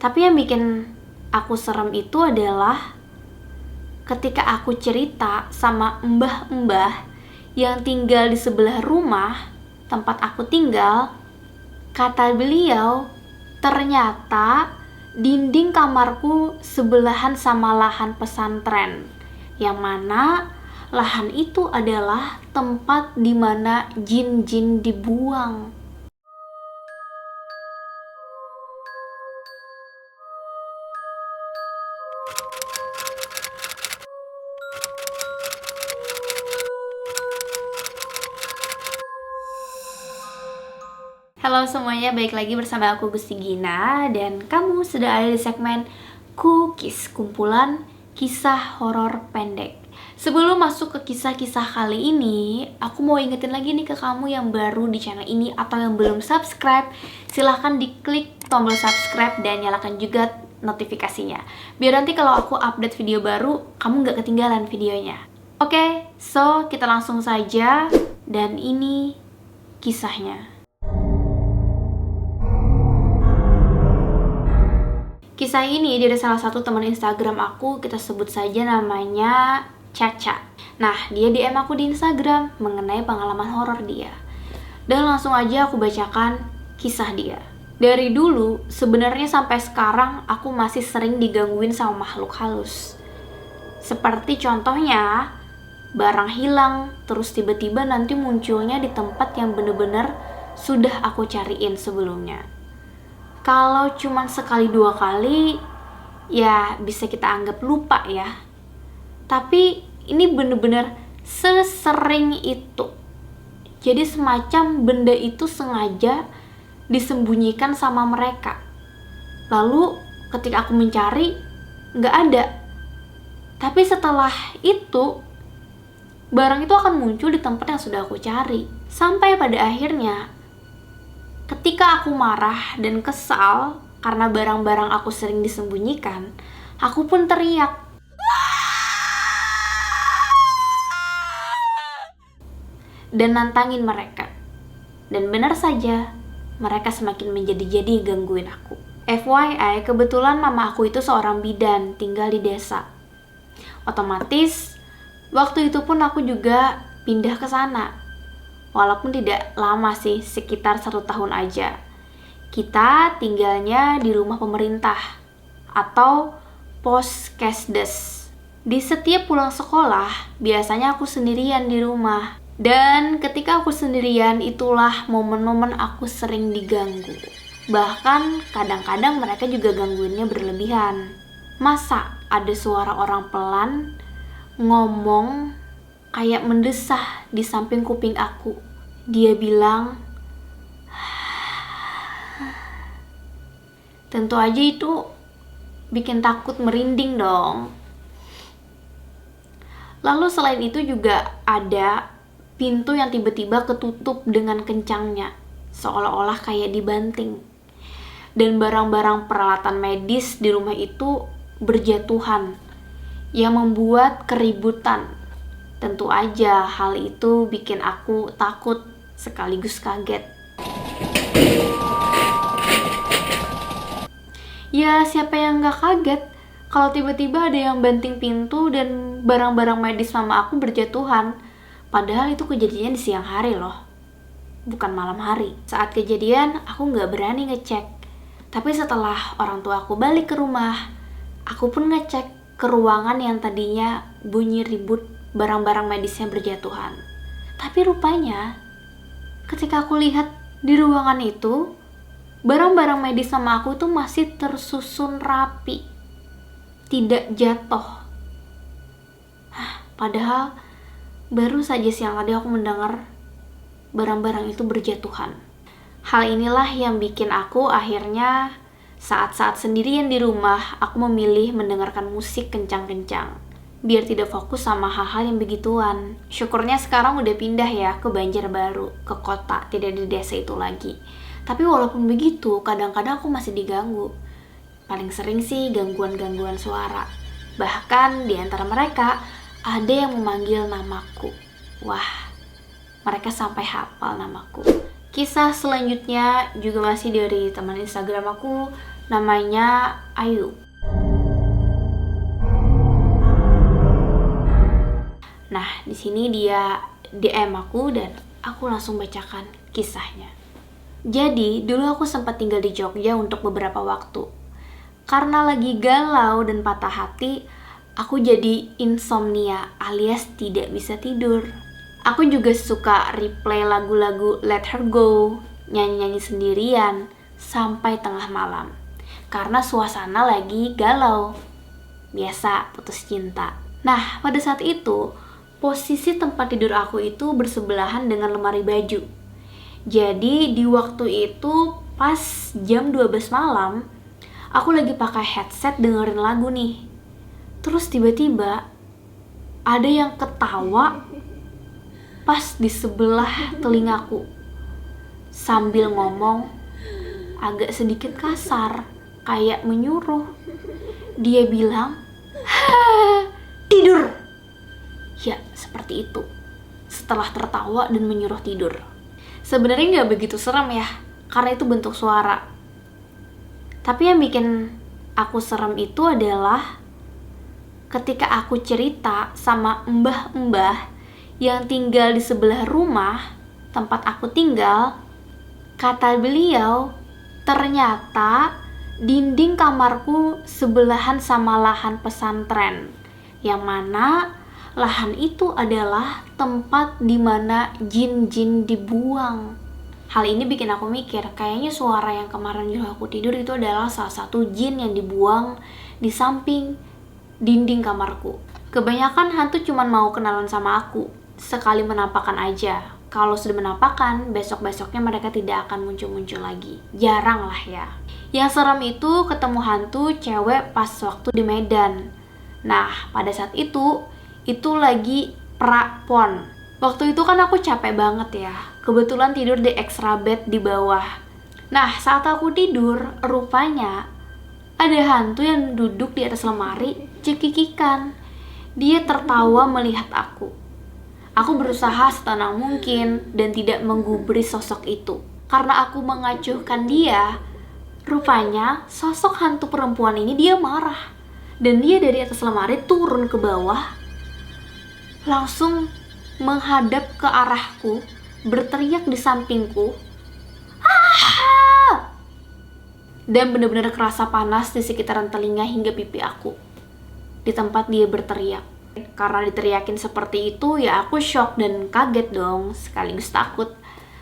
Tapi yang bikin aku serem itu adalah ketika aku cerita sama mbah-mbah yang tinggal di sebelah rumah tempat aku tinggal. Kata beliau, ternyata dinding kamarku sebelahan sama lahan pesantren, yang mana lahan itu adalah tempat di mana jin-jin dibuang. Halo semuanya, balik lagi bersama aku Gusti Gina. Dan kamu sudah ada di segmen Cookies, kumpulan kisah horor pendek. Sebelum masuk ke kisah-kisah kali ini, aku mau ingetin lagi nih ke kamu yang baru di channel ini atau yang belum subscribe. Silahkan diklik tombol subscribe dan nyalakan juga notifikasinya, biar nanti kalau aku update video baru, kamu gak ketinggalan videonya. Oke, so kita langsung saja. Dan ini kisahnya. Kisah ini dari salah satu teman Instagram aku, kita sebut saja namanya Caca. Nah, dia DM aku di Instagram mengenai pengalaman horor dia. Dan langsung aja aku bacakan kisah dia. Dari dulu, sebenarnya sampai sekarang aku masih sering digangguin sama makhluk halus. Seperti contohnya, barang hilang, terus tiba-tiba nanti munculnya di tempat yang bener-bener sudah aku cariin sebelumnya. Kalau cuma sekali dua kali, ya bisa kita anggap lupa ya. Tapi ini bener-bener sesering itu. Jadi semacam benda itu sengaja disembunyikan sama mereka. Lalu ketika aku mencari, nggak ada. Tapi setelah itu, barang itu akan muncul di tempat yang sudah aku cari. Sampai pada akhirnya, ketika aku marah dan kesal karena barang-barang aku sering disembunyikan, aku pun teriak. Dan nantangin mereka. Dan benar saja, mereka semakin menjadi-jadi gangguin aku. FYI, kebetulan mama aku itu seorang bidan, tinggal di desa. Otomatis, waktu itu pun aku juga pindah ke sana. Walaupun tidak lama sih, sekitar 1 tahun aja. Kita tinggalnya di rumah pemerintah atau Poskesdes. Di setiap pulang sekolah, biasanya aku sendirian di rumah. Dan ketika aku sendirian, itulah momen-momen aku sering diganggu. Bahkan kadang-kadang mereka juga gangguinnya berlebihan. Masa ada suara orang pelan ngomong kayak mendesah di samping kuping aku. Dia bilang, tentu aja itu bikin takut, merinding dong. Lalu selain itu juga ada pintu yang tiba-tiba ketutup dengan kencangnya, seolah-olah kayak dibanting. Dan barang-barang peralatan medis di rumah itu berjatuhan, yang membuat keributan. Tentu aja hal itu bikin aku takut sekaligus kaget. Ya, siapa yang gak kaget kalau tiba-tiba ada yang banting pintu dan barang-barang medis mama aku berjatuhan. Padahal itu kejadiannya di siang hari loh, bukan malam hari. Saat kejadian aku gak berani ngecek. Tapi setelah orang tua aku balik ke rumah, aku pun ngecek ke ruangan yang tadinya bunyi ribut, barang-barang medisnya berjatuhan. Tapi rupanya ketika aku lihat di ruangan itu, barang-barang medis sama aku tuh masih tersusun rapi, tidak jatuh. Padahal baru saja siang tadi aku mendengar barang-barang itu berjatuhan. Hal inilah yang bikin aku akhirnya saat-saat sendirian di rumah, aku memilih mendengarkan musik kencang-kencang biar tidak fokus sama hal-hal yang begituan. Syukurnya sekarang udah pindah ya ke Banjarbaru, ke kota, tidak di desa itu lagi. Tapi walaupun begitu, kadang-kadang aku masih diganggu. Paling sering sih gangguan-gangguan suara. Bahkan di antara mereka ada yang memanggil namaku. Wah, mereka sampai hafal namaku. Kisah selanjutnya juga masih dari teman Instagram aku, namanya Ayu. Nah, di sini dia DM aku dan aku langsung bacakan kisahnya. Jadi, dulu aku sempat tinggal di Jogja untuk beberapa waktu. Karena lagi galau dan patah hati, aku jadi insomnia alias tidak bisa tidur. Aku juga suka replay lagu-lagu Let Her Go, nyanyi-nyanyi sendirian sampai tengah malam. Karena suasana lagi galau. Biasa putus cinta. Nah, pada saat itu, posisi tempat tidur aku itu bersebelahan dengan lemari baju. Jadi di waktu itu pas jam 12 malam, aku lagi pakai headset dengerin lagu nih. Terus tiba-tiba ada yang ketawa pas di sebelah telingaku. Sambil ngomong agak sedikit kasar, kayak menyuruh. Dia bilang, "Tidur!" Ya, seperti itu. Setelah tertawa dan menyuruh tidur. Sebenarnya nggak begitu serem ya, karena itu bentuk suara. Tapi yang bikin aku serem itu adalah ketika aku cerita sama mbah-mbah yang tinggal di sebelah rumah tempat aku tinggal. Kata beliau, ternyata dinding kamarku sebelahan sama lahan pesantren, yang mana lahan itu adalah tempat di mana jin-jin dibuang. Hal ini bikin aku mikir, kayaknya suara yang kemarin juga aku tidur itu adalah salah satu jin yang dibuang di samping dinding kamarku. Kebanyakan hantu cuma mau kenalan sama aku, sekali menampakkan aja. Kalau sudah menampakkan, besok-besoknya mereka tidak akan muncul-muncul lagi. Jarang lah ya. Yang serem itu ketemu hantu cewek pas waktu di Medan. Nah, pada saat itu lagi prapon. Waktu itu kan aku capek banget ya. Kebetulan tidur di extra bed di bawah. Nah, saat aku tidur, rupanya ada hantu yang duduk di atas lemari, cekikikan. Dia tertawa melihat aku. Aku berusaha setenang mungkin dan tidak menggubris sosok itu. Karena aku mengacuhkan dia, rupanya sosok hantu perempuan ini dia marah. Dan dia dari atas lemari turun ke bawah, langsung menghadap ke arahku, berteriak di sampingku, "Ah!" Dan benar-benar kerasa panas di sekitaran telinga hingga pipi aku. Di tempat dia berteriak. Karena diteriakin seperti itu, ya aku shock dan kaget dong, sekaligus takut.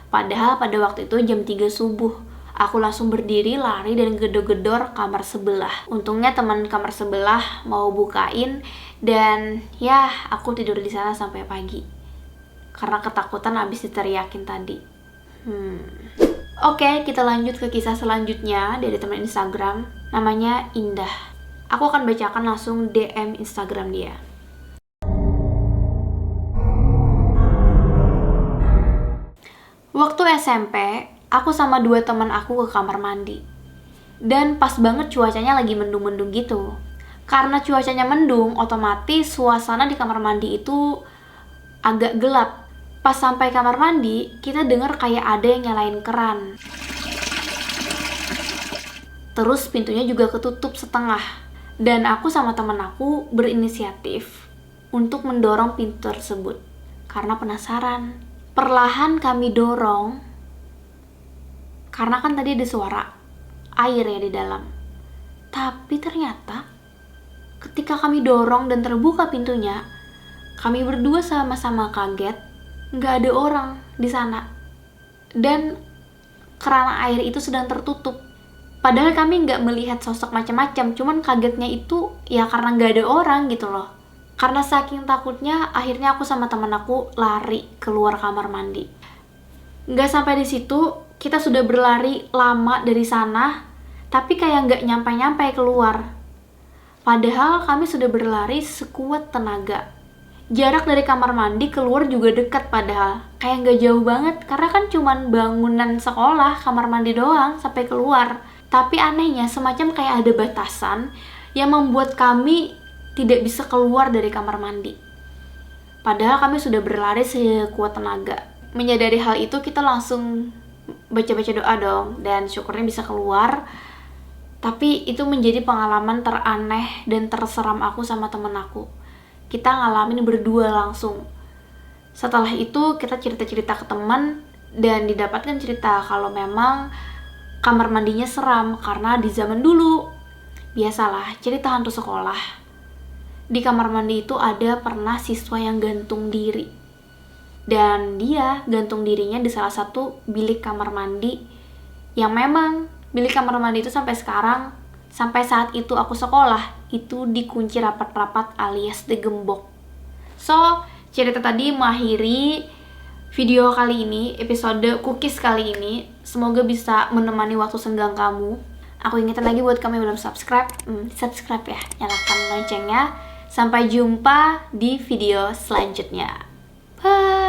Padahal pada waktu itu jam 3 subuh. Aku langsung berdiri, lari, dan gedor-gedor kamar sebelah. Untungnya teman kamar sebelah mau bukain, dan ya aku tidur di sana sampai pagi. Karena ketakutan abis diteriakin tadi. Oke, kita lanjut ke kisah selanjutnya dari teman Instagram. Namanya Indah. Aku akan bacakan langsung DM Instagram dia. Waktu SMP, aku sama 2 teman aku ke kamar mandi. Dan pas banget cuacanya lagi mendung-mendung gitu. Karena cuacanya mendung, otomatis suasana di kamar mandi itu agak gelap. Pas sampai kamar mandi, kita dengar kayak ada yang nyalain keran. Terus pintunya juga ketutup setengah. Dan aku sama teman aku berinisiatif untuk mendorong pintu tersebut. Karena penasaran. Perlahan kami dorong, karena kan tadi ada suara air ya di dalam. Tapi ternyata ketika kami dorong dan terbuka pintunya, kami berdua sama-sama kaget, nggak ada orang di sana. Dan keran air itu sedang tertutup. Padahal kami nggak melihat sosok macam-macam, cuman kagetnya itu ya karena nggak ada orang gitu loh. Karena saking takutnya, akhirnya aku sama teman aku lari keluar kamar mandi. Nggak sampai di situ, kita sudah berlari lama dari sana, tapi kayak nggak nyampe-nyampe keluar. Padahal kami sudah berlari sekuat tenaga. Jarak dari kamar mandi keluar juga dekat padahal. Kayak nggak jauh banget, karena kan cuman bangunan sekolah, kamar mandi doang sampai keluar. Tapi anehnya, semacam kayak ada batasan yang membuat kami tidak bisa keluar dari kamar mandi. Padahal kami sudah berlari sekuat tenaga. Menyadari hal itu, kita langsung baca-baca doa dong, dan syukurnya bisa keluar. Tapi itu menjadi pengalaman teraneh dan terseram aku sama temen aku. Kita ngalamin berdua langsung. Setelah itu kita cerita-cerita ke teman dan didapatkan cerita kalau memang kamar mandinya seram karena di zaman dulu, biasalah cerita hantu sekolah, di kamar mandi itu ada pernah siswa yang gantung diri. Dan dia gantung dirinya di salah satu bilik kamar mandi yang memang bilik kamar mandi itu sampai sekarang, sampai saat itu aku sekolah, itu dikunci rapat-rapat alias digembok. So, cerita tadi mengakhiri video kali ini, episode cookies kali ini. Semoga bisa menemani waktu senggang kamu. Aku ingetin lagi buat kamu yang belum subscribe, subscribe ya, nyalakan loncengnya. Sampai jumpa di video selanjutnya. Bye!